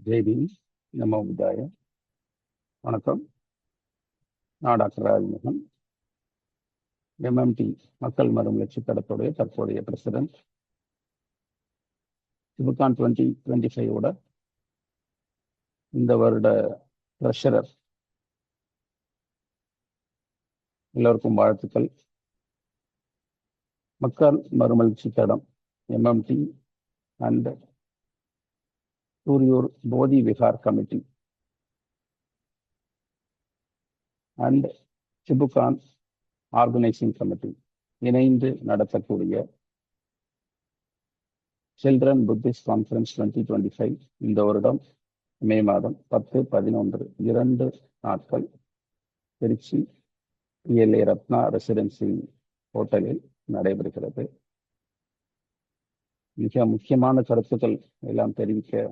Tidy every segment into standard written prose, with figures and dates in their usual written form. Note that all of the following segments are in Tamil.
ஜெய்பீம், நமோ புத்தாய. வணக்கம். நான் டாக்டர் ராஜ்மோகன், எம்எம்டி மக்கள் மறுமலர்ச்சி தடத்துடைய தற்போதைய பிரசிடென்ட். சிபுகான் 2025 இந்த வருட ட்ரெஷரர். எல்லோருக்கும் வாழ்த்துக்கள். மக்கள் மறுமலர்ச்சி தடம் MMT and Suriyur Bodhi Vihar committee and சிபுகான் ஆர்கனைசிங் கமிட்டி இணைந்து நடத்தக்கூடிய சில்ட்ரன் புத்திஸ்ட் கான்ஃபரன்ஸ் 2025 இந்த வருடம் மே மாதம் 10, 11 2 நாட்கள் திருச்சி PLA ரத்னா ரெசிடென்சி ஹோட்டலில் நடைபெறுகிறது. மிக முக்கியமான கருத்துக்கள் எல்லாம் தெரிவிக்க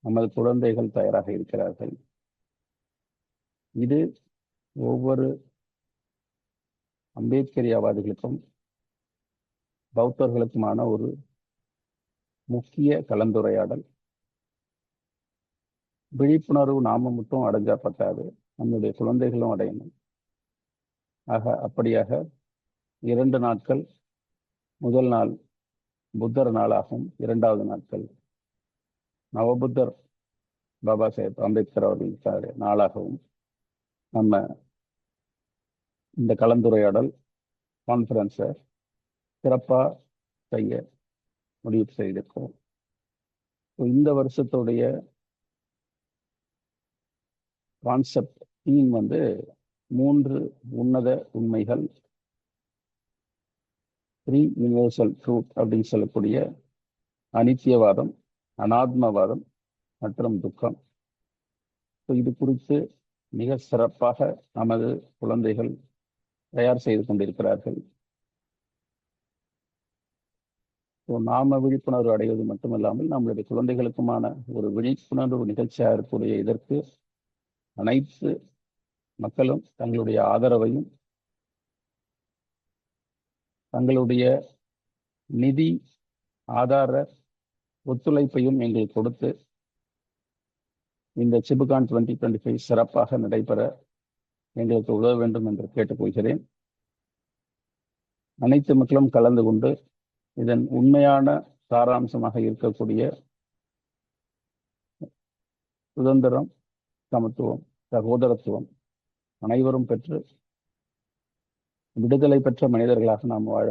நமது குழந்தைகள் தயாராக இருக்கிறார்கள். இது ஒவ்வொரு அம்பேத்கரியாவாதிகளுக்கும் பௌத்தர்களுக்குமான ஒரு முக்கிய கலந்துரையாடல். விழிப்புணர்வு நாம மட்டும் அடைஞ்சா பத்தாது, நம்முடைய குழந்தைகளும் அடையணும். ஆக அப்படியாக 2 நாட்கள், முதல் நாள் புத்தர் நாளாகும், 2வது நாட்கள் நவபுத்தர் பாபா சாஹேப் அம்பேத்கர் அவர்களுக்காக நாளாகவும் நம்ம இந்த கலந்துரையாடல் கான்ஃபரன்ஸை சிறப்பாக செய்ய முடிவு செய்திருக்கோம். இந்த வருஷத்துடைய கான்செப்ட் தீம் 3 உன்னத உண்மைகள், 3 யூனிவர்சல் ட்ரூத் அப்படின்னு சொல்லக்கூடிய அனித்தியவாதம், அனாத்மவாதம் மற்றும் துக்கம். இது குறித்து மிக சிறப்பாக நமது குழந்தைகள் தயார் செய்து கொண்டிருக்கிறார்கள். நாம விழிப்புணர்வு அடைவது மட்டுமல்லாமல் நம்மளுடைய குழந்தைகளுக்குமான ஒரு விழிப்புணர்வு நிகழ்ச்சியாக இருக்கக்கூடிய இதற்கு அனைத்து மக்களும் தங்களுடைய ஆதரவையும் தங்களுடைய நிதி ஆதார ஒத்துழைப்பையும் எங்களுக்கு கொடுத்து இந்த சிபுகான் 2025 சிறப்பாக நடைபெற எங்களுக்கு உதவ வேண்டும் என்று கேட்டுக்கொள்கிறேன். அனைத்து மக்களும் கலந்து கொண்டு இதன் உண்மையான சாராம்சமாக இருக்கக்கூடிய சுதந்திரம், சமத்துவம், சகோதரத்துவம் அனைவரும் பெற்று விடுதலை பெற்ற மனிதர்களாக நாம் வாழ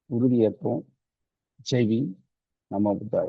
உறுதியேற்போம். ஜெய்பீம், நமோ புத்தாய.